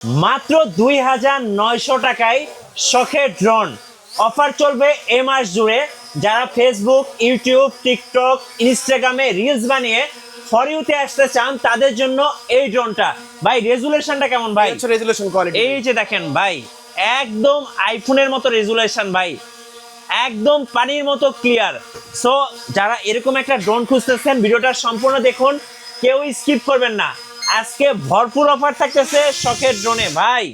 মাত্র 2900 টাকায় শখের ড্রোন অফার চলবে এ মাস জুড়ে। যারা ফেসবুক, ইউটিউব, টিকটক, ইনস্টাগ্রামে রিলস বানিয়ে ফর ইউতে আসতে চান তাদের জন্য এই ড্রোনটা। ভাই রেজুলেশনটা কেমন ভাই? রেজুলেশন কোয়ালিটি এই যে দেখেন ভাই, একদম আইফোনের মতো রেজুলেশন ভাই, একদম পানির মতো ক্লিয়ার। সো যারা এরকম একটা ড্রোন খুঁজতেছেন ভিডিওটা সম্পূর্ণ দেখুন, কেউ স্কিপ করবেন না। আজকে ভরপুর অফার থাকতেছে শখের ড্রোনে। ভাই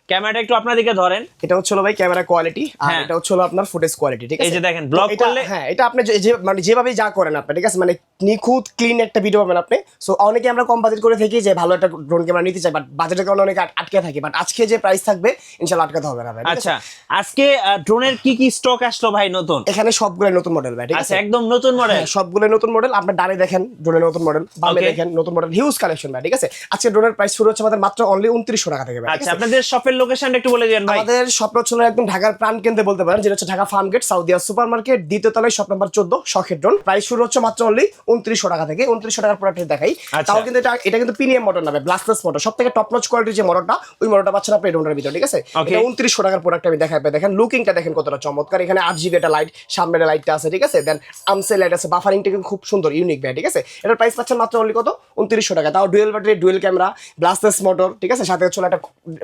ক্যামেরাটা একটু আপনাদেরকে ধরেন। এটা হচ্ছে ভাই ক্যামেরা কোয়ালিটি, আর এটা হচ্ছে আপনার ফুটেজ কোয়ালিটি, ঠিক আছে? এই যে দেখেন ব্লগ করলে, হ্যাঁ এটা আপনি যে মানে যেভাবে যা করেন আপনি, ঠিক আছে, মানে নিখুঁত ক্লিন একটা ভিডিও পাবেন আপনি। সো অনেকে আমরা কম বাজেট করে থাকি যে ভালো একটা ড্রোন ক্যামেরা নিতে চাই, বাট বাজেটের কারণে অনেকে আটকে থাকে, বাট আজকে যে প্রাইস থাকবে ইনশাআল্লাহ আটকাতে হবে না ভাই। আচ্ছা আজকে ড্রোনের কি কি স্টক আসলো ভাই নতুন? এখানে সবগুলো নতুন মডেল ভাই, ঠিক আছে? আচ্ছা একদম নতুন মডেল, সবগুলো নতুন মডেল। আপনি ডানে দেখেন ড্রোনের নতুন মডেল, বামে দেখেন নতুন মডেল, হিউজ কালেকশন ভাই, ঠিক আছে? আজকে ড্রোনের প্রাইস শুরু হচ্ছে আমাদের মাত্র অনলি 2900 টাকা থেকে ভাই। আচ্ছা আপনাদের শপের লোকেশনটা একটু বলে দিবেন ভাই। আমাদের শপ হচ্ছে একদম ঢাকার প্রাণ কেন্দ্রে বলতে পারেন, যেটা হচ্ছে Dhaka Farmgate Saudia super market, দ্বিতীয় তলায় শপ নাম্বার 14, শখের ড্রোন। প্রাইস শুরু হচ্ছে মাত্র অনলি 2900 টাকা থেকে। 2900 টাকার প্রোডাক্ট দেখাই। তাও কিন্তু এটা কিন্তু প্রিমিয়াম মডেল না ভাই, ব্লাস্টলেস মডেল, সবথেকে টপ নচ কোয়ালিটির যে মডেলটা, ওই মডেলটা পাচ্ছেন আপনি এই ড্রোনের ভিতরে, ঠিক আছে? এটা 2900 টাকার প্রোডাক্ট আমি দেখাই। দেখেন লুকিংটা দেখেন কতটা চমৎকার। এখানে 8GB একটা লাইট, সামনের লাইটটা আছে, ঠিক আছে? দেন আমসে লাইট আছে, বাফারিংটা কিন্তু খুব সুন্দর, ইউনিক ভাই, ঠিক আছে? এটার প্রাইস পাচ্ছেন মাত্র অনলি কত? 2900 টাকা। তাও dual battery, dual camera, ব্লাস্টলেস motor, ঠিক আছে? সাথে হচ্ছে একটা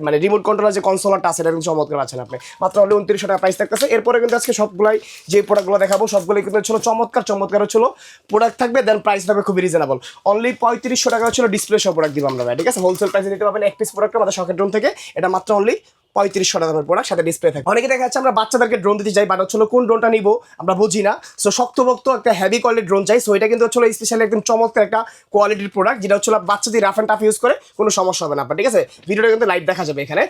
মানে রিমোট কন্ট্রোলার যে কনসোলারটা আছে, এটা কিন্তু চমৎকার আছেন আপনি। মাত্র অনলি 2900 টাকা প্রাইস থাকতেছে। এরপরে কিন্তু আজকে সবগুলাই যে প্রোডাক্টগুলো দেখাবো সবগুলোই কিন্তু ছিল চমৎকার চমৎকার হচ্ছিল প্রোডাক্ট থাকবে। দেন প্রাইস হবে খুবই রিজনেবল, অনলি 3500 টাকা হচ্ছিল ডিসপ্লে সব প্রোডাক্ট দিব আমরা ভাই, ঠিক আছে? হোলসেল প্রাইসে নিতে পারবেন এক পিস প্রোডাক্ট আমাদের শখের ড্রোন থেকে। এটা মাত্র অনলি 3500 টাকার প্রোডাক্ট, সাথে ডিসপ্লে থাকে। অনেকে দেখা যাচ্ছে আমরা বাচ্চাদেরকে ড্রোন দিতে চাই, বাট হচ্ছিল কোন ড্রোনটা নিবো আমরা বুঝি না। সো শক্তভক্ত একটা হেভি কোয়ালিটির ড্রোন চাই। সো এটা কিন্তু হচ্ছিল স্পেশালি একদম চমৎকার একটা কোয়ালিটির প্রোডাক্ট, যেটা হচ্ছিল বাচ্চাদের রাফ এন্ড টাফ ইউজ করে কোনো সমস্যা হবে না আপনার, ঠিক আছে? ভিডিওটা কিন্তু লাইভ দেখা যাবে এখানে।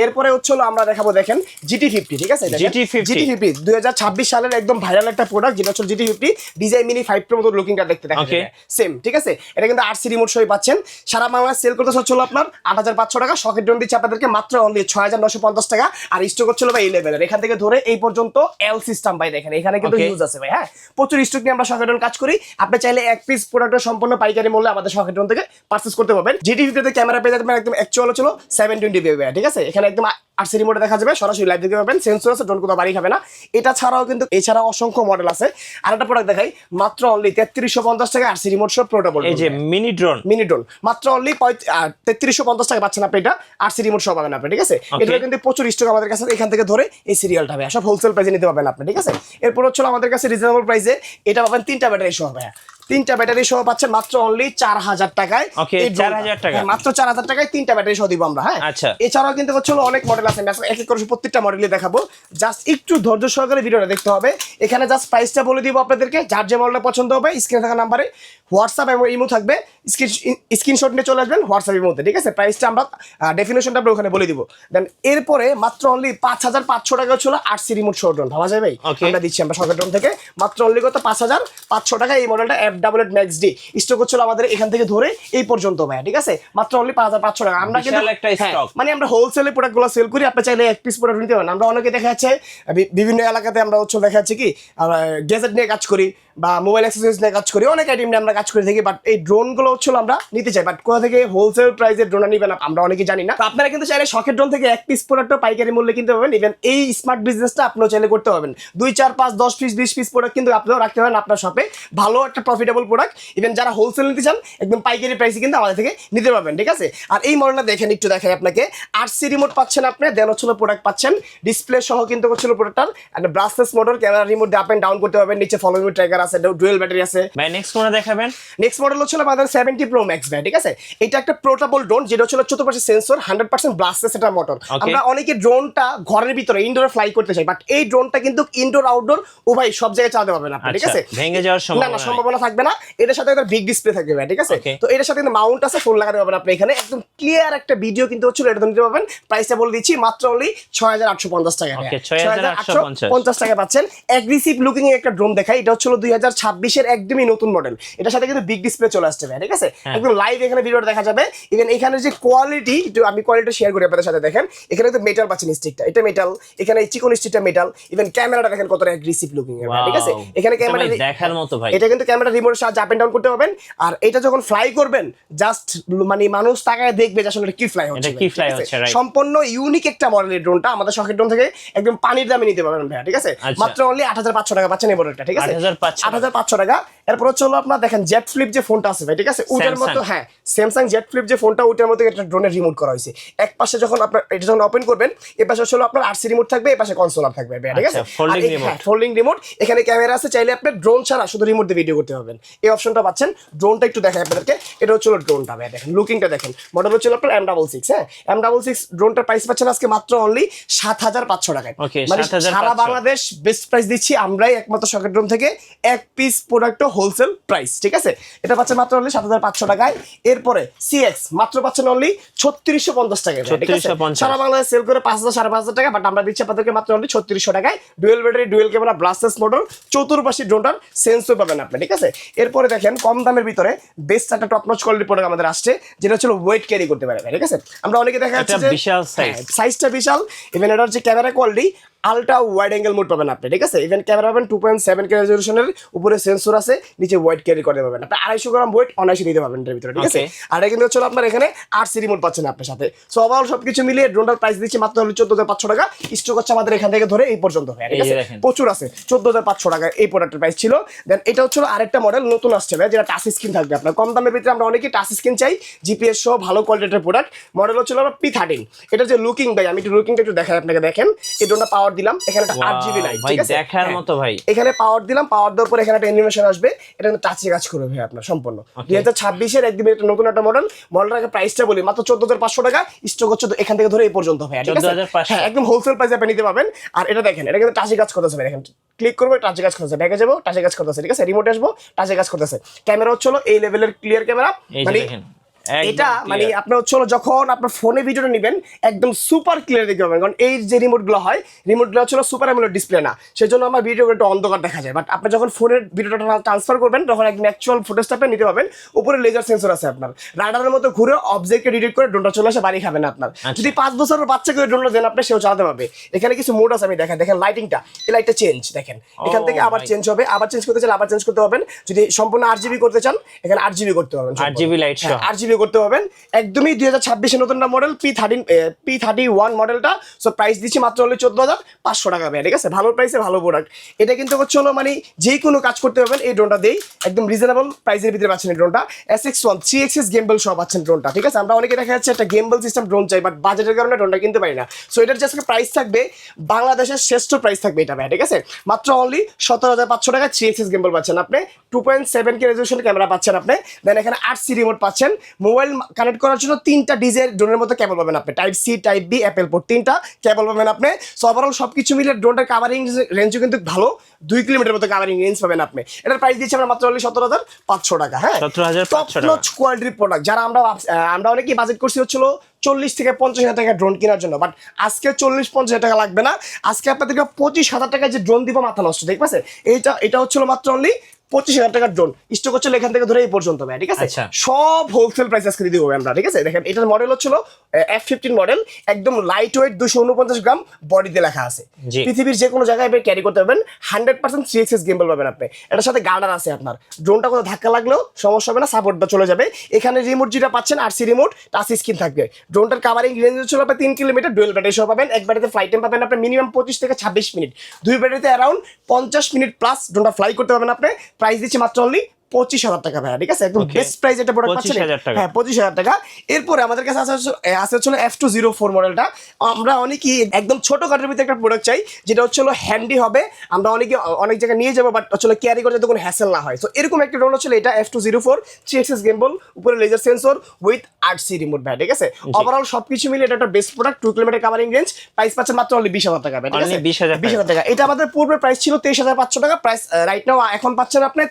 এরপরে হচ্ছিল আমরা দেখাবো, দেখেন GT50, ঠিক আছে? GT50 2026 সালের একদম ভাইরাল একটা প্রোডাক্ট, যেটা হচ্ছে GT50 DJI Mini 5 Pro মতো লুকিংটা দেখতে দেখা যায় সেম, ঠিক আছে? এটা কিন্তু RC রিমোট সহ পাচ্ছেন। সারা বাংলাদেশ সেল করতে হচ্ছিল আপনার 8500 টাকা। শখের ড্রোন দিচ্ছে আপনাদেরকে মাত্র অনলি 6950 টাকা। আর স্টক হচ্ছিল ভাই এই লেভেলের, এখান থেকে ধরে এই পর্যন্ত এল সিস্টেম ভাই, দেখেন এখানে কিন্তু ইউজ আছে ভাই। হ্যাঁ প্রচুর স্টক নিয়ে আমরা শখের ড্রোন কাজ করি। আপনি চাইলে এক পিস প্রোডাক্টের সম্পূর্ণ পাইকারি মূল্যে আমাদের শখের ড্রোন থেকে পারচেজ করতে পারবেন। GT50 তে ক্যামেরা পেয়ে যাবেন একদম অ্যাকচুয়াল হচ্ছিল 720p, ঠিক আছে? এখানে একদম RC রিমোটে দেখা যাবে, সরাসরি লাইভ দেখতে পাবেন, সেন্সর আছে, ড্রোন কোথাও বাড়ি খাবে না। এটা ছাড়াও কিন্তু এছাড়া অসংখ্য মডেল আছে। আর একটা প্রোডাক্ট দেখাই, মাত্র অনলি 3350 টাকা RC রিমোট সহ পোর্টেবল, এই যে মিনি ড্রোন মাত্র অনলি 3350 টাকা পাচ্ছেন আপনি। এটা RC রিমোট সহ পাবেন আপনি, ঠিক আছে? এটা কিন্তু প্রচুর স্টক আমাদের কাছে, এখান থেকে ধরে এই সিরিয়ালটা হবে সব হোলসেল প্রাইসে নিতে পারবেন আপনি, ঠিক আছে? এরপর হচ্ছে আমাদের কাছে রিজনেবল প্রাইসে এটা পাবেন 3টা ব্যাটারি সহ ভাই, 3টা ব্যাটারি সহ পাচ্ছেন মাত্র অনলি 4000 টাকায়। 4000 টাকা, মাত্র 4000 টাকায় 3টা ব্যাটারি সহ দিব আমরা। হ্যাঁ আচ্ছা এছাড়াও কিন্তু হচ্ছে অনেক মডেল আছে, এক এক করে প্রত্যেকটা মডেলই দেখাবো। জাস্ট একটু ধৈর্য সহকারে ভিডিওটা দেখতে হবে। এখানে জাস্ট প্রাইসটা বলে দিব আপনাদেরকে, যার যে মডেলটা পছন্দ হবে স্ক্রিনে থাকা নাম্বারে হোয়াটসঅ্যাপ এবং ইমো থাকবে, স্ক্রিনশট নিয়ে চলে আসবেন হোয়াটসঅ্যাপ ইমোতে, ঠিক আছে? প্রাইসটা আমরা ডেফিনেশনটা আমরা ওখানে বলে দিব। দেন এরপরে মাত্র অনলি 5500 টাকা ছিল RC রিমোট সহ ড্রোন, ভাবা যায় ভাই? আমরা দিচ্ছি আমরা শখের ড্রোন থেকে মাত্র অনলি কত 5500 টাকা। এই মডেলটা F88 Max D স্টক হচ্ছিল আমাদের এখান থেকে ধরে এই পর্যন্ত ভাই, ঠিক আছে? মাত্র অনলি 5500 টাকা। আমরা কিন্তু মানে আমরা হোলসেলে প্রোডাক্টগুলো সেল করি, আপনি চাইলে এক পিস প্রোডাক্ট নিতে পারেন। আমরা অনেকে দেখা যাচ্ছে বিভিন্ন এলাকাতে আমরা হচ্ছে দেখা যাচ্ছে কি গ্যাজেট নিয়ে কাজ করি বা মোবাইল অ্যাক্সেসরিজ নিয়ে কাজ করি, অনেক আইটেম নিয়ে আমরা কাজ করে থাকি, বাট এই ড্রোনগুলো হচ্ছিল আমরা নিতে চাই, বাট কোথা থেকে হোলসেল প্রাইসের ড্রোন নিবেন আমরা অনেকে জানি না। তো আপনারা কিন্তু চাইলে শখের ড্রোন থেকে এক পিস প্রোডাক্টও পাইকারি মূল্যে কিনতে পারবেন। ইভেন এই স্মার্ট বিজনেসটা আপনিও চাইলে করতে পারবেন। 2 4 5 10 পিস 20 পিস প্রোডাক্ট কিন্তু আপনিও রাখতে পারেন আপনার শপে, ভালো একটা প্রফিটেবল প্রোডাক্ট। ইভেন যারা হোলসেল নিতে চান একদম পাইকারি প্রাইসে কিন্তু আমাদের থেকে নিতে পারবেন, ঠিক আছে? আর এই মডেলটা দেখেন, একটু দেখাই আপনাকে। RC রিমোট পাচ্ছেন আপনি, দেন হচ্ছিল প্রোডাক্ট পাচ্ছেন ডিসপ্লে সহ কিন্তু হচ্ছিল প্রোডাক্টটার, একটা ব্রাসলেস মোটর, ক্যামেরা রিমোট দিয়ে আপ এন্ড ডাউন করতে পারবেন, নিচে ফলো মি ট্র্যাকার আছে, ডুয়েল ব্যাটারি আছে ভাই। নেক্সট কোনটা দেখাবেন? নেক্সট মডেল হচ্ছে আমাদের 70 Pro Max ভাই, ঠিক আছে? এটা একটা পোর্টেবল ড্রোন, যেটা হচ্ছে চতুর্পাশে সেন্সর, 100% ব্লাস্টলেস এটা মোটর। আমরা অনেকে ড্রোনটা ঘরের ভিতরে ইনডোরে ফ্লাই করতে চাই, বাট এই ড্রোনটা কিন্তু ইনডোর আউটডোর উভয় সব জায়গায় চালাতে পারবেন আপনি, ঠিক আছে? ভেঙে যাওয়ার সম্ভাবনা থাকবে না। এটার সাথে একটা বিগ ডিসপ্লে থাকবে ভাই, ঠিক আছে? তো এটার সাথে কিন্তু মাউন্ট আছে, ফোন লাগাতে পারবেন আপনি এখানে, একদম ক্লিয়ার একটা ভিডিও কিন্তু হচ্ছে এটা নিতে পারবেন। প্রাইসটা বলে দিচ্ছি মাত্র অনলি 6850 টাকা। 6850 টাকা পাচ্ছেন। অ্যাগ্রেসিভ লুকিং একটা ড্রোন দেখাই, এটা হচ্ছে 2026 এর একদমই নতুন মডেল, এটার সাথে কিন্তু বিগ ডিসপ্লে চলে আসছে ভাই, ঠিক আছে? একদম লাইভ এখানে ভিডিওটা দেখা যাবে। ইভেন এখানে যে কোয়ালিটি, একটু আমি কোয়ালিটি শেয়ার করি আপনাদের সাথে। দেখেন এখানে তো মেটাল পাচ্ছেন, স্টিকটা এটা মেটাল, এখানে চিকন স্টিকটা মেটাল। ইভেন ক্যামেরাটা দেখেন কতটা অ্যাগ্রেসিভ লুকিং, ঠিক আছে? এখানে ক্যামেরা দেখার মতো ভাই, এটা কিন্তু ক্যামেরা রিমোটের সাহায্যে আপ এন্ড ডাউন করতে পারবেন। আর এটা যখন ফ্লাই করবেন জাস্ট মানে মানুষ তাকায় দেখবে যে আসলে কি ফ্লাই হচ্ছে, সম্পূর্ণ ইউনিক একটা মডেল এই ড্রোনটা। আমাদের শখের ড্রোন থেকে একদম পানির দামে নিতে পারবেন ভাই, ঠিক আছে? মাত্র অনলি 8500 টাকা পাচ্ছেন এই মডেলটা, ঠিক আছে? 8500 টাকা। এরপর হচ্ছে আপনার দেখেন জেট ফ্লিপ যে ফোনটা আছে ভাই, ঠিক আছে? ওটার মতো, হ্যাঁ স্যামসাং জেট ফ্লিপ যে ফোনটা, ওটার মতো একটা ড্রোনের রিমোট করা হয়েছে। এক পাশে যখন আপনার এটা যখন ওপেন করবেন, এই পাশে হলো আপনার আরসি রিমোট থাকবে, এই পাশে কনসোলার থাকবে ভাই, ঠিক আছে? Folding remote. এখানে ক্যামেরা আছে, চাইলে আপনি ড্রোন ছাড়া শুধু রিমোট দিয়ে ভিডিও করতে পারবেন, এই অপশনটা পাচ্ছেন। ড্রোনটা একটু দেখাই আপনাদেরকে, এটা হচ্ছে ড্রোনটা ভাই, দেখেন লুকিংটা দেখেন। মডেল হচ্ছে আপনার M66, হ্যাঁ M66। ড্রোনটার প্রাইস পাচ্ছেন আজকে মাত্র অনলি 7500 টাকায়। মানে সারা বাংলাদেশ বেস্ট প্রাইস দিচ্ছি আমরাই একমাত্র শখের ড্রোন থেকে, এক পিস প্রোডাক্ট হোলসেল প্রাইস, ঠিক আছে? এটা পাচ্ছেন মাত্র অনলি 7500 টাকায়। এরপরে CX মাত্র পাচ্ছেন অনলি 3650 টাকায়, ঠিক আছে? সারা বাংলাদেশ সেল করে 5000 5500 টাকা, বাট আমরা দিচ্ছি আপনাদেরকে মাত্র অনলি 3600 টাকায়। Dual battery, dual camera, ব্লাস্টেস motor, চতুর্পাশী ড্রোনটার sensor পাবেন আপনি, ঠিক আছে? এরপরে দেখেন কম দামের ভিতরে বেস্ট একটা টপ নচ কোয়ালিটি প্রোডাক্ট আমাদের আসছে, যেটা হচ্ছে ওয়েট ক্যারি করতে পারে, ঠিক আছে? আমরা অনেকে দেখা যাচ্ছে যে বিশাল সাইজটা বিশাল। ইভেন এটা হচ্ছে camera quality ultra wide angle mode পাবেন আপনি, ঠিক আছে? ইভেন ক্যামেরা পাবেন 2.7K রেজলিউশনের, উপরে সেন্সর আছে, নিচে ওয়াইড ক্যারি করতে পারবেন আপনি। 250 গ্রাম ওয়েট অনায়াসে নিতে পারবেন এর ভিতরে, ঠিক আছে? আর এটা কিন্তু হচ্ছে আপনার এখানে আরসি রিমোট পাচ্ছেন আপনার সাথে। সো ওভারঅল সবকিছু মিলিয়ে ড্রোনটার প্রাইস দিচ্ছি মাত্র হলো 14500 টাকা। স্টক হচ্ছে আমাদের এখান থেকে ধরে এই পর্যন্ত, ঠিক আছে? প্রচুর আছে। 14500 টাকা এই প্রোডাক্টের প্রাইস ছিল। দেন এটা হচ্ছে আরেকটা মডেল নতুন আসছে ভাই, যেটা টাচ স্ক্রিন থাকবে আপনার। কম দামের ভিতরে আমরা অনেকেই টাচ স্ক্রিন চাই, জিপিএস সহ ভালো কোয়ালিটির প্রোডাক্ট। মডেল হচ্ছে P13। এটা যে লুকিং ভাই, আমি একটু লুকিংটা একটু দেখাই আপনাকে। দেখেন এই ড্রোনটা পাওয়ার দিলাম, এখানে একটা 8GB লাইট, ঠিক আছে? দেখার মতো ভাই। এখানে পাওয়ার দিলাম, পাওয়ার দেওয়ার পর এখানে একটা অ্যানিমেশন আসবে, এটা কিন্তু টাচে কাজ করবে ভাই আপনার সম্পূর্ণ। 2026 এর একদম একটা নতুন একটা মডেল। মডেলটার প্রাইসটা বলি মাত্র 14500 টাকা। স্টক হচ্ছে এখান থেকে ধরে এই পর্যন্ত ভাই, ঠিক আছে? হ্যাঁ একদম হোলসেল প্রাইসে আপনি নিতে পারবেন। আর এটা দেখেন, এটা কিন্তু টাচে কাজ করতেছে ভাই, দেখেন ক্লিক করবে টাচে কাজ করতেছে, ব্যাকে যাবো টাচে কাজ করতেছে, ঠিক আছে? রিমোটে আসবো টাচে কাজ করতেছে। ক্যামেরা হচ্ছে এই লেভেলের ক্লিয়ার ক্যামেরা, মানে এটা মানে আপনার হচ্ছে যখন আপনার ফোনে ভিডিওটা নেবেন একদম সুপার ক্লিয়ার দেখতে পাবেন। কারণ এই যে রিমোটগুলো হয়, রিমোটগুলো হচ্ছে সুপার অ্যামোলেড ডিসপ্লে না, সেজন্য আমার ভিডিওগুলো একটু অন্ধকার দেখা যায়। বাট আপনি যখন ফোনের ভিডিওটা ট্রান্সফার করবেন তখন একদম অ্যাকচুয়াল ফুটেজটা আপনি নিতে পাবেন। উপরে লেজার সেন্সর আছে আপনার, রাডারের মতো ঘুরে অবজেক্টকে ডিটেক্ট করে ড্রোনটা চলে আসে, বাড়ি খাবেন আপনার। যদি 5 বছরের বাচ্চাকে ড্রোনটা দেন আপনি, সেও চালাতে পারবে। এখানে কিছু মোড আছে, আমি দেখেন লাইটিংটা, এই লাইটটা চেঞ্জ দেখেন, এখান থেকে আবার চেঞ্জ হবে, আবার চেঞ্জ করতে চান আবার চেঞ্জ করতে পারবেন। যদি সম্পূর্ণ 8GB করতে চান এখানে 8GB করতে পারবেন, 8GB লাইট 8GB করতে পারবেন। একদমই 2026 এর নতুন মডেল P31 মডেলটা। সো প্রাইস দিচ্ছি মাত্র হলো 14500 টাকা ভাই, ঠিক আছে? ভালো প্রাইসে ভালো প্রোডাক্ট। এটা কিন্তু হচ্ছে মানে যে কোনো কাজ করতে পারবেন এই ড্রোনটা দেই, একদম রিজনেবল প্রাইসের ভিতরে পাচ্ছেন এই ড্রোনটা। SX1 3 axis গেমবল সহ পাচ্ছেন ড্রোনটা, ঠিক আছে? আমরা অনেকে দেখা যাচ্ছে একটা গেমবল সিস্টেম ড্রোন চাই, বাট বাজেটের কারণে ড্রোনটা কিনতে পারি না। সো এটার যে প্রাইস থাকবে বাংলাদেশের শ্রেষ্ঠ প্রাইস থাকবে এটা ভাই, ঠিক আছে? মাত্র অনলি 17500 টাকা 3 axis গেমবল পাচ্ছেন আপনি, 2.7K রেজলিউশন ক্যামেরা পাচ্ছেন আপনি। দেন এখানে 8C রিমোট পাচ্ছেন। মোবাইল কানেক্ট করার জন্য 3টা DJI ড্রোনের মতো কেবল পাবেন আপনি, type C, type B, Apple port, 3টা কেবল পাবেন আপনি। সো ওভারঅল সবকিছু মিলে ড্রোনটার কাভারিং রেঞ্জও কিন্তু ভালো, 2 কিলোমিটার মতো কাভারিং রেঞ্জ পাবেন আপনি। এটার প্রাইস দিচ্ছি আমরা মাত্র অনলি 17500 টাকা। হ্যাঁ 17500 টাকা টপ নচ কোয়ালিটির প্রোডাক্ট। যারা আমরা অনেকেই বাজেট করছি হচ্ছিল 40 থেকে 50 হাজার টাকা ড্রোন কেনার জন্য, বাট আজকে 40-50 হাজার টাকা লাগবে না। আজকে আপনাদেরকে 25,000 টাকায় যে ড্রোন দিব মাথা নষ্ট, ঠিক আছে? এটা হচ্ছিল মাত্র অনলি 25,000 টাকার ড্রোন। স্টক হচ্ছে এখান থেকে ধরে এই পর্যন্ত ভাই, ঠিক আছে? সব হোলসেল প্রাইস আজকে দিয়ে দেবো আমরা, ঠিক আছে? দেখেন এটার মডেল হচ্ছিল F15 মডেল, একদম লাইট ওয়েট, 249 গ্রাম বডিতে লেখা আছে। পৃথিবীর যে কোনো জায়গায় ক্যারি করতে পারবেন, 100% 3 axis গিম্বল পাবেন আপনি। এটার সাথে গার্ডার আছে আপনার, ড্রোনটা কোথাও ধাক্কা লাগলেও সমস্যা হবে না, সাপোর্টটা চলে যাবে। এখানে রিমোট যেটা পাচ্ছেন আরসি রিমোট, টাচ স্ক্রিন থাকবে। ড্রোনটার কাভারিং রেঞ্জ হচ্ছিল আপনার 3 কিলোমিটার, ডুয়েল ব্যাটারি সহ পাবেন। এক ব্যাটারিতে ফ্লাইট টাইম পাবেন আপনি মিনিমাম 25 থেকে 26 মিনিট, 2 ব্যাটারিতে অ্যারাউন্ড 50 মিনিট প্লাস ড্রোনটা ফ্লাই করতে পারবেন আপনি। প্রাইস দিচ্ছি মাত্র অনলি 25,000 টাকা ভাই, ঠিক আছে? একদম বেস্ট প্রাইস একটা প্রোডাক্ট পাচ্ছেন। হ্যাঁ 25,000 টাকা। এরপরে আমাদের কাছে আছে হচ্ছে F204 মডেলটা। আমরা অনেকেই একদম ছোট কাঠের ভিতরে একটা প্রোডাক্ট চাই, যেটা হচ্ছে হ্যান্ডি হবে, আমরা অনেক জায়গায় নিয়ে যাবো, বাট হচ্ছে ক্যারি করতে কোনো হ্যাসেল না হয়। তো এরকম একটা ড্রোন হচ্ছে এটা F204 3 axis গিম্বল, উপরে laser sensor with 8C remote ভাই, ঠিক আছে? ওভারঅল সবকিছু মিলে এটা একটা best product, 2 kilometre covering range. Price পাচ্ছেন মাত্র অনলি 20,000 টাকা ভাই, ঠিক আছে? 20,000 টাকা। এটা আমাদের পূর্বে প্রাইস ছিল 23,500 টাকা। প্রাইস রাইট নাও এখন পাচ্ছেন আপনি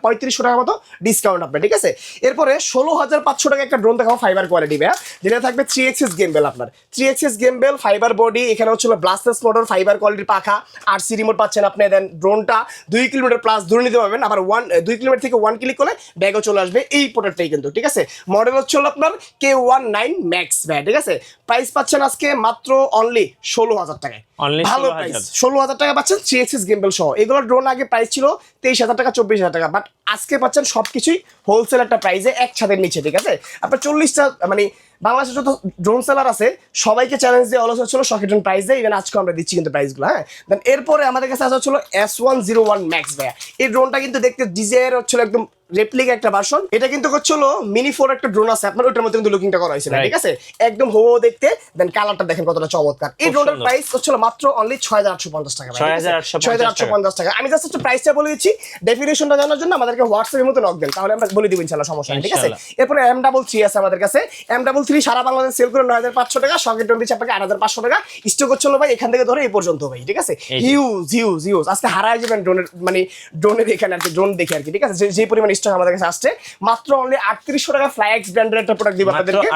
3500 3500 টাকার মতো ডিসকাউন্ট আপনার, ঠিক আছে। এরপরে 16500 টাকা একটা ড্রোন দেখাবো ফাইবার কোয়ালিটি ভাইয়া, যেটা থাকবে 3 এক্সিস গেমবেল আপনার, 3 এক্সিস গেমবেল ফাইবার বডি, এখানে হচ্ছিল ব্লাস্টেস মোটর, ফাইবার কোয়ালিটির পাখা, আরসি রিমোট পাচ্ছেন আপনি। দেন ড্রোনটা 2 কিলোমিটার প্লাস দূরে নিতে পারবেন, আবার 2 কিলোমিটার থেকে 1 ক্লিক করলে ব্যাগও চলে আসবে এই প্রোডাক্টটাই কিন্তু, ঠিক আছে। মডেল হচ্ছিল আপনার K19 ম্যাক্স ভাইয়া, ঠিক আছে। প্রাইস পাচ্ছেন আজকে মাত্র অনলি 16000 টাকায়, ভালো প্রাইস, 16000 টাকা পাচ্ছেন 3 এক্সিস গেমবেল সহ। এগুলোর ড্রোন আগে প্রাইস ছিল 23000 টাকা 24000 টাকা, বাট আজকে পাচ্ছেন সবকিছুই হোলসেল একটা প্রাইসে এক ছাদের নিচে, ঠিক আছে। আপনার 40টা মানে বাংলাদেশের যত ড্রোন সেলার আছে সবাইকে চ্যালেঞ্জ দিয়ে অলস হচ্ছিল শখের ড্রোন প্রাইস দিয়ে, ইভেন আজকে আমরা দিচ্ছি কিন্তু প্রাইসগুলো, হ্যাঁ। দেন এরপরে আমাদের কাছে আসা হচ্ছিল S101 ম্যাক্স ভাইয়া। এই ড্রোনটা কিন্তু দেখতে DJI এর হচ্ছিল একদম রেপ্লিকা একটা ভার্সন। এটা কিন্তু হচ্ছিল মিনি 4 একটা ড্রোন আছে আপনার, ওইটার মধ্যে কিন্তু লুকিংটা করা হয়েছিল, ঠিক আছে, একদম হো দেখতে। দেন কালারটা দেখেন কতটা চমৎকার। এই ড্রোনের প্রাইস হচ্ছিল মাত্র অনলি 6850 টাকা, 6850 টাকা। আমি জাস্ট একটু প্রাইসটা বলে দিচ্ছি, ডেফিনেশনটা জানার জন্য আমাদেরকে হোয়াটসঅ্যাপের মতো নক দেন, তাহলে আমরা বলে দিব ইনশাআল্লাহ, সমস্যা নেই, ঠিক আছে। এরপরে M33 আছে আমাদের কাছে, M33 সারা বাংলাদেশ সেল করে 9500 টাকা, শখের ড্রোন দিচ্ছে আপনাকে 8500 টাকা। স্টক হচ্ছিল ভাই এখান থেকে ধরে এই পর্যন্ত ভাই, ঠিক আছে। হিউজ আজকে হারায় যাবেন ড্রোনের, মানে ড্রোনের এখানে আর কি, ড্রোন দেখে আর কি, ঠিক আছে, যে পরিমাণ স্টক আমাদের কাছে আসছে। মাত্র অনলি 3800 টাকা ফ্লাইএক্স ব্র্যান্ডের একটা প্রোডাক্ট দিব আপনাদেরকে,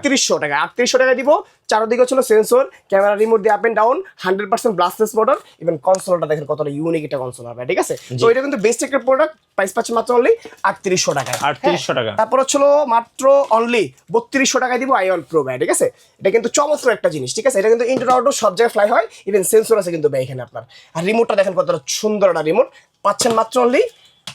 3800 টাকা দিব। চারদিকে ছিল সেন্সর, ক্যামেরা রিমোট দিয়ে up and down, 100% brushless motor, even কনসোলটা দেখেন কতটা ইউনিক একটা কনসোল হবে, ঠিক আছে। তো এটা কিন্তু বেস্ট একটা প্রোডাক্ট, প্রাইস পাচ্ছে মাত্র অনলি 3800 টাকা, 3800 টাকা। তারপর হচ্ছিল মাত্র অনলি 3200 টাকায় দিব আইঅন প্রো ভাই, ঠিক আছে। এটা কিন্তু চমৎকার একটা জিনিস, ঠিক আছে। এটা কিন্তু ইনডোর আউটডোর সব জায়গায় ফ্লাই হয়, ইভেন সেন্সর আছে কিন্তু ভাই এখানে আপনার। আর রিমোটটা দেখেন কতটা সুন্দর একটা রিমোট, পাচ্ছেন মাত্র অনলি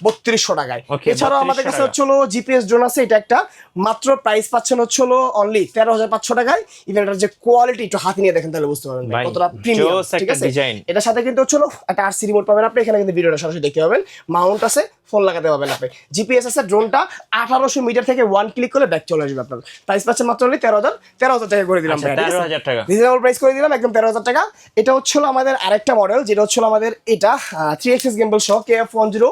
3200 টাকায়। এছাড়াও আমাদের কাছে হচ্ছিল জিপিএস ড্রোন আছে, এটা একটা মাত্র প্রাইস পাচ্ছেন হচ্ছিল অনলি 13500 টাকায়। ইভেন এটার যে কোয়ালিটি একটু হাতে নিয়ে দেখেন তাহলে বুঝতে পারবেন কতটা প্রিমিয়াম, ঠিক আছে। এটার সাথে কিন্তু হচ্ছিল একটা আরসি রিমোট পাবেন আপনি, এখানে কিন্তু ভিডিওটা সরাসরি দেখতে পাবেন, মাউন্ট আছে, ফোন লাগাতে পাবেন আপনি, জিপিএস আছে। ড্রোনটা 1800 মিটার থেকে 1 ক্লিক করলে ব্যাক চলে আসবে আপনার। প্রাইস পাচ্ছেন মাত্র অনলি 13000 টাকা করে দিলাম, 13000 টাকা রিজনেবল প্রাইস করে দিলাম, একদম 13000 টাকা। এটা হচ্ছিল আমাদের আরেকটা মডেল, যেটা হচ্ছিল আমাদের এটা 3 এক্সিস গেমবেল সহ KF102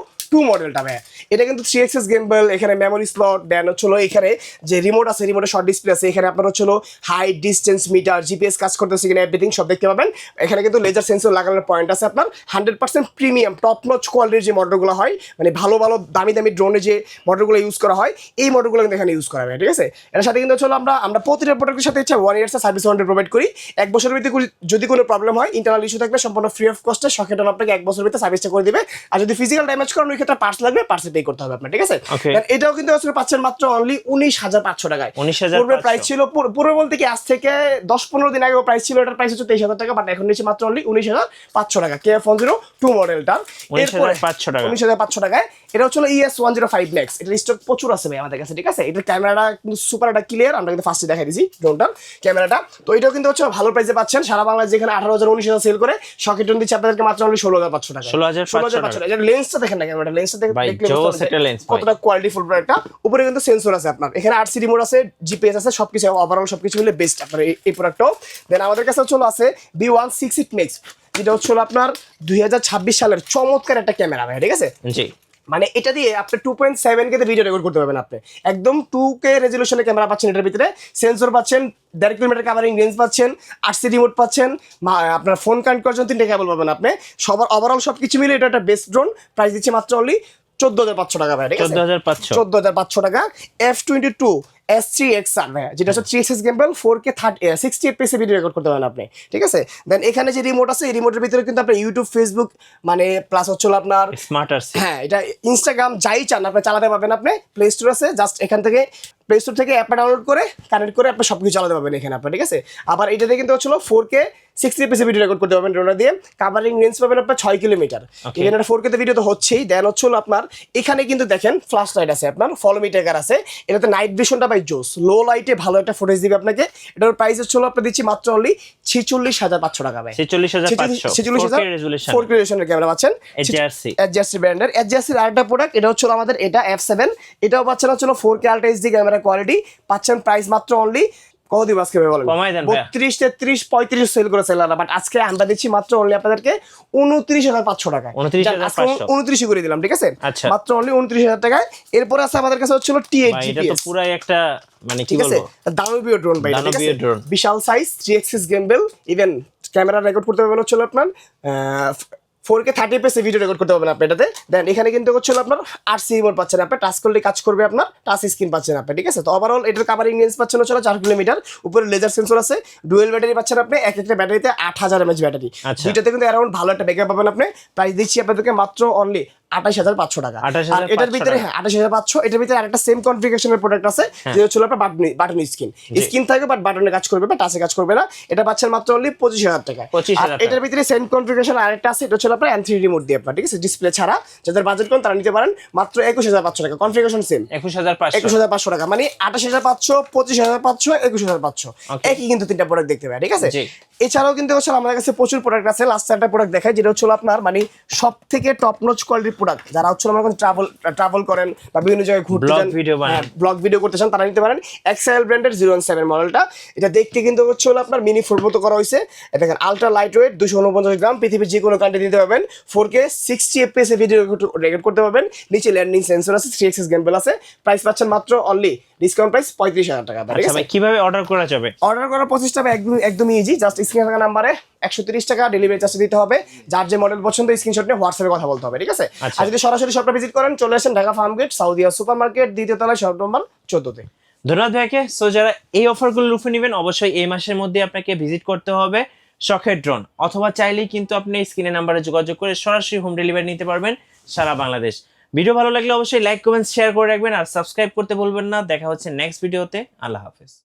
মডেলটা ভাই। এটা কিন্তু 3 এক্সিস গেমবেল, এখানে মেমোরি স্লট, দেন হচ্ছিল এখানে যে রিমোট আছে, রিমোটে শর্ট ডিসপ্লে আছে, এখানে আপনার হচ্ছিল হাইট, ডিস্টেন্স মিটার, জিপিএস কাজ করতেছে কিনা এভরিথিং সব দেখতে পাবেন। এখানে কিন্তু লেজার সেন্সর লাগানোর পয়েন্ট আছে আপনার। 100% প্রিমিয়াম টপ নচ কোয়ালিটির যে মডেলগুলো হয়, মানে ভালো দামি ড্রোনে যে মডেলগুলো ইউজ করা হয়, এই মডেলগুলো কিন্তু এখানে ইউজ করা হয়, ঠিক আছে। এর সাথে কিন্তু হচ্ছিল আমরা প্রতিটা প্রোডাক্টের সাথে 1 ইয়ার্স সার্ভিস ওয়ারেন্টি প্রোভাইড করি। 1 বছরের ভিতরে যদি কোনো প্রবলেম হয়, ইন্টারনাল ইস্যু থাকবে, সম্পূর্ণ ফ্রি অফ কস্টে শখের ড্রোন আপনাকে 1 বছরের ভিতরে সার্ভিসটা করে দিবে। আর যদি ফিজিক্যাল ড্যামেজ করেন, ওই ক্ষেত্রে পার্টস লাগবে, পার্টস পে করতে হবে আপনার, ঠিক আছে। এটাও কিন্তু আসলে পাচ্ছেন মাত্র অনলি 19500 টাকায়। পূর্বে প্রাইস ছিল, পূর্বে বলতে কি আজ থেকে 10-15 দিন আগে প্রাইস ছিল, এটার প্রাইস হচ্ছে 23000 টাকা, বাট এখন নিচে মাত্র অনলি 19500 টাকা। KF102 মডেলটা 19500 টাকায়। এটা হচ্ছে ES105 ম্যাক্স, এটার স্টক প্রচুর আছে ভাই আমাদের কাছে, ঠিক আছে। এটার ক্যামেরাটা কিন্তু সুপার একটা ক্লিয়ার, আমরা কিন্তু ফার্স্টে দেখাই দিয়েছি ড্রোনটার ক্যামেরাটা। তো এটাও কিন্তু হচ্ছে ভালো প্রাইসে পাচ্ছেন, সারা বাংলাদেশ যেখানে 18000 19000 সেল করে, শখের ড্রোন দিচ্ছে আপনাদেরকে মাত্র অনলি 16500 টাকা, 16500 টাকা। লেন্সটা দেখেন না, ক্যামেরাটা লেন্সটা দেখলে কতটা কোয়ালিটিফুল প্রোডাক্টটা। উপরে কিন্তু সেন্সর আছে আপনার, এখানে আরসি রিমোট আছে, জিপিএস আছে, সবকিছু ওভারঅল সবকিছু মিলে বেস্ট আপনার এই প্রোডাক্টটাও। দেন আমাদের কাছে হচ্ছে আছে B168 ম্যাক্স, যেটা হচ্ছে আপনার 2026 সালের চমৎকার একটা ক্যামেরা ভাই, ঠিক আছে। জি, মানে এটা দিয়ে আপনি 2.7K তে ভিডিও রেকর্ড করতে পারবেন আপনি, একদম 2K রেজলিউশনের ক্যামেরা পাচ্ছেন। এটার ভিতরে সেন্সর পাচ্ছেন, 1.5 কিলোমিটার কাভারিং রেঞ্জ পাচ্ছেন, আরসি রিমোট পাচ্ছেন, আপনার ফোন কানেক্ট করার জন্য 3টা কেবল পাবেন আপনি। সবার ওভারঅল সবকিছু মিলে এটা একটা বেস্ট ড্রোন। প্রাইস দিচ্ছে মাত্র অনলি 14500 টাকা ভাই, ঠিক আছে, 14500 টাকা। F22 S3 XR ভাই, যেটা হচ্ছে 3 axis gimbal, 4K 68 fps video record করতে পারেন আপনি, ঠিক আছে। দেন এখানে যে রিমোট আছে, এই রিমোটের ভিতরে কিন্তু আপনি ইউটিউব, ফেসবুক, মানে প্লাস হচ্ছে আপনার স্মার্ট আরসি, হ্যাঁ, এটা ইনস্টাগ্রাম যাই চান আপনি চালাতে পারবেন আপনি। প্লে স্টোর আছে, জাস্ট এখান থেকে প্লে স্টোর থেকে অ্যাপটা ডাউনলোড করে কানেক্ট করে আপনি সবকিছু চালাতে পারবেন এখানে আপনি, ঠিক আছে। আবার এটাতে কিন্তু হচ্ছিল 4K 60 fps ভিডিও রেকর্ড করতে পারবেন ড্রোন দিয়ে। কাভারিং রেঞ্জ পাবেন আপনার 6 কিলোমিটার। এখানে 4K তে ভিডিও তো হচ্ছেই। দেন হচ্ছিল আপনার এখানে কিন্তু দেখেন ফ্ল্যাশ লাইট আছে আপনার, ফলো মি ট্র্যাকার আছে, এটাতে নাইট ভিশনটা বাই জোস, লো লাইটে ভালো একটা ফুটেজ দিবে আপনাকে। এটার প্রাইস হচ্ছিল আপনি দিচ্ছি মাত্র অনলি 46500 টাকা ভাই, 46500 4K রেজলিউশনের ক্যামেরা পাচ্ছেন, DJI ব্র্যান্ডের। DJI আরেকটা প্রোডাক্ট, এটা হচ্ছে আমাদের এটা F7, এটাও পাচ্ছেন হচ্ছিল 4K ultra HD camera quality, পাচ্ছেন প্রাইস মাত্র অনলি কত দিব আজকে ভাই বলেন? 32, 33, 35 সেল করে সেলাররা, বাট আজকে আমরা দিচ্ছি মাত্র অনলি আপনাদেরকে 29500 টাকা, 29 করে দিলাম, ঠিক আছে, মাত্র অনলি 29000 টাকায়। এরপর আছে আমাদের কাছে হচ্ছিল T8 এটা তো পুরাই একটা মানে কি বলবো, দানবীয় ড্রোন ভাই, ঠিক আছে, বিশাল size, 3 axis gimbal, even camera record করতে পারবেন হচ্ছিল আপনার 4K 30fps এ ভিডিও রেকর্ড করতে পারবেন আপনি এটাতে। দেন এখানে কিন্তু হচ্ছে আপনার RC মোড পাচ্ছেন আপনি, টাচ করলে কাজ করবে আপনার, টাচ স্ক্রিন পাচ্ছেন আপনি, ঠিক আছে। তো ওভারঅল এটার কাভারিং রেঞ্জ পাচ্ছেন হচ্ছে 4 কিলোমিটার, উপরে লেজার সেন্সর আছে, ডুয়েল ব্যাটারি পাচ্ছেন আপনি, একটা ব্যাটারিতে 8000 mAh ব্যাটারি, দুইটাতে কিন্তু অ্যারাউন্ড ভালো একটা ব্যাকআপ পাবেন আপনি। প্রাইস দিচ্ছি আপনাদেরকে মাত্র অনলি 28500 টাকা। আর এটার ভিতরে 28500, এটার ভিতরে আরেকটা সেম কনফিগারেশনের প্রোডাক্ট আছে, যে হচ্ছে আপনার বাটন স্ক্রিন থাকবে, বাট বাটনে কাজ করবে বা টাচে কাজ করবে না। এটা পাচ্ছেন মাত্র অনলি 25000 টাকা। আর এটার ভিতরে সেম কনফিগারেশন আরেকটা আছে, এটা হচ্ছে আপনার M3 রিমোট দিয়ে আপনার, ঠিক আছে, ডিসপ্লে ছাড়া, যাদের বাজেট কম তারা নিতে পারেন মাত্র 21500 টাকা। কনফিগারেশন সেম 21500 টাকা, মানে 28500, 25500, 21500 একই কিন্তু তিনটা প্রোডাক্ট দেখতে পাই, ঠিক আছে। এছাড়াও কিন্তু হচ্ছে আমাদের কাছে প্রচুর প্রোডাক্ট আছে। লাস্ট একটা প্রোডাক্ট দেখাই, যেটা হচ্ছে আপনার মানে সব থেকে টপ নচ কোয়ালিটির প্রোডাক্ট, যারা হচ্ছে আমরা ট্রাভেল করেন বা বিভিন্ন জায়গায় ঘুরতে যান, ব্লগ ভিডিও করতে চান, তারা নিতে পারেন। এক্সএল ব্র্যান্ডের 017 মডেলটা। এটা দেখতে কিন্তু হচ্ছে আপনার মিনি ফোর মতো করা হয়েছে। দেখেন আলট্রা লাইট ওয়েট, 249 গ্রাম, পৃথিবীর যে কোনো কান্ট্রি দিতে পারবেন। 4K 60fps এ ভিডিও রেকর্ড করতে পারবেন। নিচে ল্যান্ডিং সেন্সর আছে, 3 axis গিম্বল আছে। প্রাইস পাচ্ছেন মাত্র অনলি ডিসকাউন্ট প্রাইস 35000 টাকা। আচ্ছা ভাই, কিভাবে অর্ডার করা যাবে? অর্ডার করার প্রসেসটা একদমই ইজি। জাস্ট স্ক্রিনে থাকা নাম্বারে 130 টাকা ডেলিভারি চার্জ দিতে হবে। যার যে মডেল পছন্দ স্ক্রিনশট নিয়ে হোয়াটসঅ্যাপে কথা বলতে হবে, ঠিক আছে। আর যদি সরাসরি শপটা ভিজিট করেন, চলে আসেন Dhaka Farmgate Saudia super market, দ্বিতীয় তলায়, শপ নম্বর 14-তে। ধন্যবাদ ভাইকে। সো যারা এই অফারগুলো লুফে নেবেন, অবশ্যই এই মাসের মধ্যে আপনাকে ভিজিট করতে হবে শখের ড্রোন, অথবা চাইলেই কিন্তু আপনি স্ক্রিনের নাম্বারে যোগাযোগ করে সরাসরি হোম ডেলিভারি নিতে পারবেন সারা বাংলাদেশ। ভিডিও ভালো লাগলে অবশ্যই লাইক, কমেন্ট, শেয়ার করে রাখবেন, আর সাবস্ক্রাইব করতে ভুলবেন না। দেখা হচ্ছে নেক্সট ভিডিওতে। আল্লাহ হাফেজ।